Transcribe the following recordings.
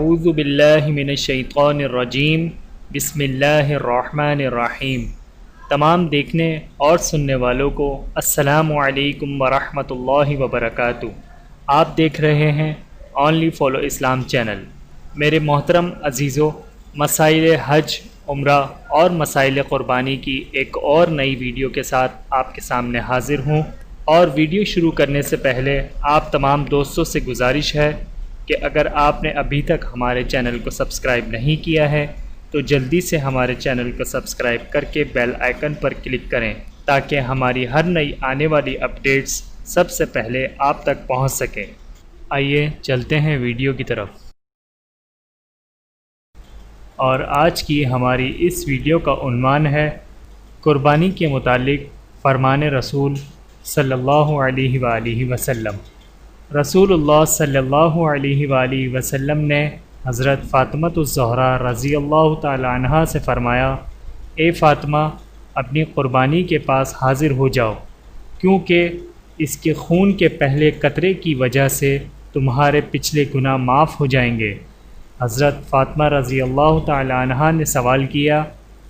اعوذ باللہ من الشیطان الرجیم بسم اللہ الرحمن الرحیم۔ تمام دیکھنے اور سننے والوں کو السلام علیکم ورحمۃ اللہ وبرکاتہ۔ آپ دیکھ رہے ہیں اونلی فالو اسلام چینل۔ میرے محترم عزیزو، مسائل حج، عمرہ اور مسائل قربانی کی ایک اور نئی ویڈیو کے ساتھ آپ کے سامنے حاضر ہوں، اور ویڈیو شروع کرنے سے پہلے آپ تمام دوستوں سے گزارش ہے کہ اگر آپ نے ابھی تک ہمارے چینل کو سبسکرائب نہیں کیا ہے تو جلدی سے ہمارے چینل کو سبسکرائب کر کے بیل آئیکن پر کلک کریں تاکہ ہماری ہر نئی آنے والی اپڈیٹس سب سے پہلے آپ تک پہنچ سکیں۔ آئیے چلتے ہیں ویڈیو کی طرف۔ اور آج کی ہماری اس ویڈیو کا عنوان ہے قربانی کے متعلق فرمان رسول صلی اللہ علیہ وآلہ وسلم۔ رسول اللہ صلی اللہ علیہ وآلہ وسلم نے حضرت فاطمہ الزہرا رضی اللہ تعالی عنہا سے فرمایا، اے فاطمہ، اپنی قربانی کے پاس حاضر ہو جاؤ، کیونکہ اس کے خون کے پہلے قطرے کی وجہ سے تمہارے پچھلے گناہ معاف ہو جائیں گے۔ حضرت فاطمہ رضی اللہ تعالی عنہا نے سوال کیا،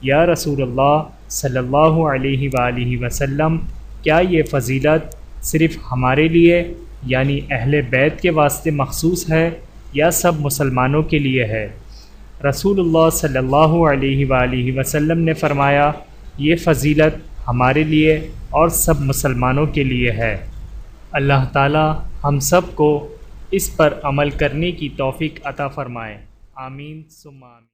یا رسول اللہ صلی اللہ علیہ وآلہ وسلم، کیا یہ فضیلت صرف ہمارے لیے یعنی اہل بیت کے واسطے مخصوص ہے یا سب مسلمانوں کے لیے ہے؟ رسول اللہ صلی اللہ علیہ وآلہ وسلم نے فرمایا، یہ فضیلت ہمارے لیے اور سب مسلمانوں کے لیے ہے۔ اللہ تعالی ہم سب کو اس پر عمل کرنے کی توفیق عطا فرمائے، آمین ثم آمین۔